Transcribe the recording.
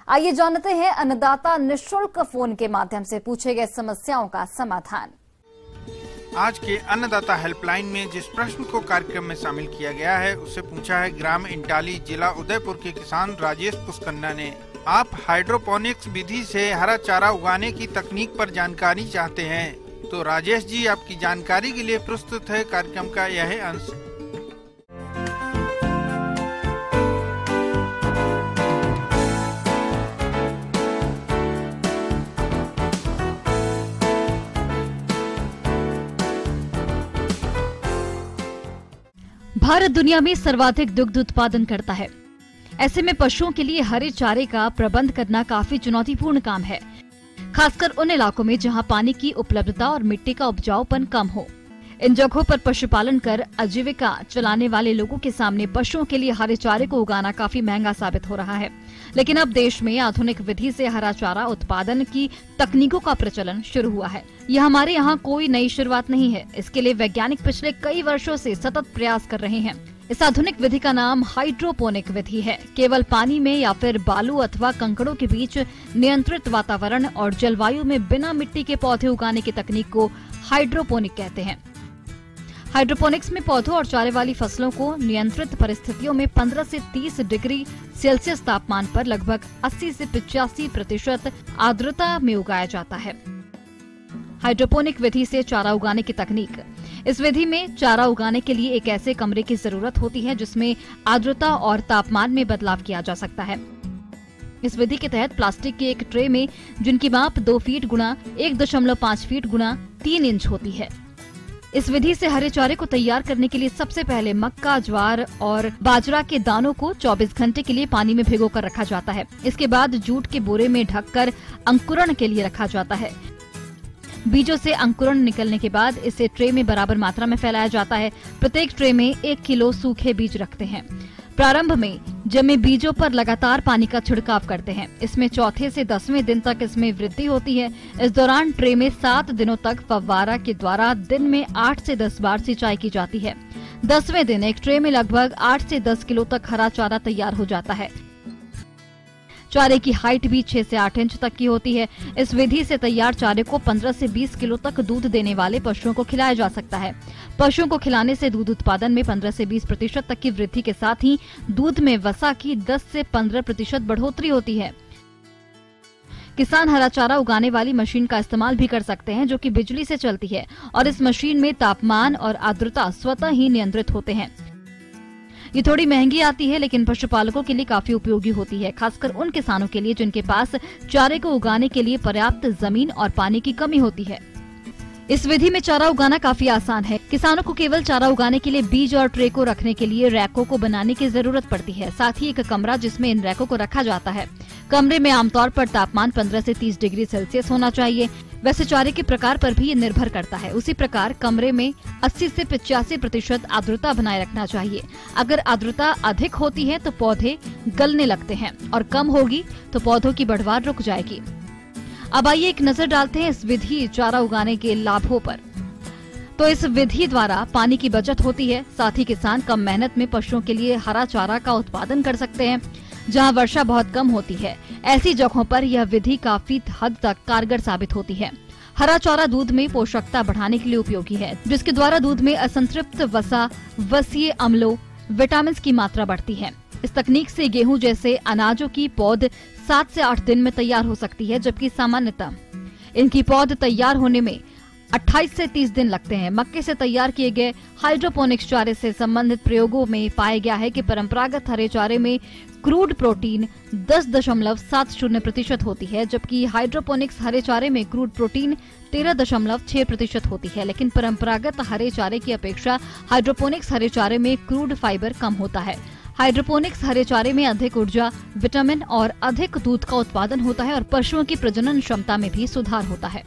आइए जानते हैं अन्नदाता निःशुल्क फोन के माध्यम से पूछे गए समस्याओं का समाधान। आज के अन्नदाता हेल्पलाइन में जिस प्रश्न को कार्यक्रम में शामिल किया गया है उसे पूछा है ग्राम इंटाली जिला उदयपुर के किसान राजेश पुष्कन्ना ने। आप हाइड्रोपोनिक्स विधि से हरा चारा उगाने की तकनीक पर जानकारी चाहते हैं, तो राजेश जी आपकी जानकारी के लिए प्रस्तुत है कार्यक्रम का यह अंश। भारत दुनिया में सर्वाधिक दुग्ध उत्पादन करता है। ऐसे में पशुओं के लिए हरे चारे का प्रबंध करना काफी चुनौतीपूर्ण काम है, खासकर उन इलाकों में जहां पानी की उपलब्धता और मिट्टी का उपजाऊपन कम हो। इन जगहों पर पशुपालन कर आजीविका चलाने वाले लोगों के सामने पशुओं के लिए हरे चारे को उगाना काफी महंगा साबित हो रहा है। लेकिन अब देश में आधुनिक विधि से हरा चारा उत्पादन की तकनीकों का प्रचलन शुरू हुआ है। यह हमारे यहाँ कोई नई शुरुआत नहीं है। इसके लिए वैज्ञानिक पिछले कई वर्षों से सतत प्रयास कर रहे हैं। इस आधुनिक विधि का नाम हाइड्रोपोनिक विधि है। केवल पानी में या फिर बालू अथवा कंकड़ों के बीच नियंत्रित वातावरण और जलवायु में बिना मिट्टी के पौधे उगाने की तकनीक को हाइड्रोपोनिक कहते हैं। हाइड्रोपोनिक्स में पौधों और चारे वाली फसलों को नियंत्रित परिस्थितियों में 15 से 30 डिग्री सेल्सियस तापमान पर लगभग 80 से 85% आर्द्रता में उगाया जाता है। हाइड्रोपोनिक विधि से चारा उगाने की तकनीक। इस विधि में चारा उगाने के लिए एक ऐसे कमरे की जरूरत होती है जिसमें आर्द्रता और तापमान में बदलाव किया जा सकता है। इस विधि के तहत प्लास्टिक के एक ट्रे में, जिनकी माप 2 फीट गुणा 1.5 फीट गुणा 3 इंच होती है। इस विधि से हरे चारे को तैयार करने के लिए सबसे पहले मक्का, ज्वार और बाजरा के दानों को 24 घंटे के लिए पानी में भिगोकर रखा जाता है। इसके बाद जूट के बोरे में ढककर अंकुरण के लिए रखा जाता है। बीजों से अंकुरण निकलने के बाद इसे ट्रे में बराबर मात्रा में फैलाया जाता है। प्रत्येक ट्रे में 1 किलो सूखे बीज रखते हैं। प्रारंभ में जमे बीजों पर लगातार पानी का छिड़काव करते हैं। इसमें चौथे से 10वें दिन तक इसमें वृद्धि होती है। इस दौरान ट्रे में 7 दिनों तक फव्वारा के द्वारा दिन में 8 से 10 बार सिंचाई की जाती है। 10वें दिन एक ट्रे में लगभग 8 से 10 किलो तक हरा चारा तैयार हो जाता है। चारे की हाइट भी 6 से 8 इंच तक की होती है। इस विधि से तैयार चारे को 15 से 20 किलो तक दूध देने वाले पशुओं को खिलाया जा सकता है। पशुओं को खिलाने से दूध उत्पादन में 15 से 20% तक की वृद्धि के साथ ही दूध में वसा की 10 से 15% बढ़ोतरी होती है। किसान हरा चारा उगाने वाली मशीन का इस्तेमाल भी कर सकते हैं, जो कि बिजली से चलती है और इस मशीन में तापमान और आर्द्रता स्वतः ही नियंत्रित होते हैं। ये थोड़ी महंगी आती है, लेकिन पशुपालकों के लिए काफी उपयोगी होती है, खासकर उन किसानों के लिए जिनके पास चारे को उगाने के लिए पर्याप्त जमीन और पानी की कमी होती है। इस विधि में चारा उगाना काफी आसान है। किसानों को केवल चारा उगाने के लिए बीज और ट्रे को रखने के लिए रैकों को बनाने की जरूरत पड़ती है, साथ ही एक कमरा जिसमें इन रैकों को रखा जाता है। कमरे में आमतौर पर तापमान 15 से 30 डिग्री सेल्सियस होना चाहिए। वैसे चारे के प्रकार पर भी ये निर्भर करता है। उसी प्रकार कमरे में 80 से 85% आर्द्रता बनाए रखना चाहिए। अगर आर्द्रता अधिक होती है तो पौधे गलने लगते हैं और कम होगी तो पौधों की बढ़वार रुक जाएगी। अब आइए एक नजर डालते हैं इस विधि चारा उगाने के लाभों पर। तो इस विधि द्वारा पानी की बचत होती है, साथ ही किसान कम मेहनत में पशुओं के लिए हरा चारा का उत्पादन कर सकते हैं। जहां वर्षा बहुत कम होती है, ऐसी जगहों पर यह विधि काफी हद तक कारगर साबित होती है। हरा चारा दूध में पोषकता बढ़ाने के लिए उपयोगी है, जिसके द्वारा दूध में असंतृप्त वसा, वसीय अम्लों, विटामिन की मात्रा बढ़ती है। इस तकनीक से गेहूं जैसे अनाजों की पौध 7 से 8 दिन में तैयार हो सकती है, जबकि सामान्यतः इनकी पौध तैयार होने में 28 से 30 दिन लगते हैं। मक्के से तैयार किए गए हाइड्रोपोनिक्स चारे से संबंधित प्रयोगों में पाया गया है कि परंपरागत हरे चारे में क्रूड प्रोटीन 10.70% होती है, जबकि हाइड्रोपोनिक्स हरे चारे में क्रूड प्रोटीन 13.6% होती है। लेकिन परंपरागत हरे चारे की अपेक्षा हाइड्रोपोनिक्स हरे चारे में क्रूड फाइबर कम होता है। हाइड्रोपोनिक्स हरे चारे में अधिक ऊर्जा, विटामिन और अधिक दूध का उत्पादन होता है और पशुओं की प्रजनन क्षमता में भी सुधार होता है।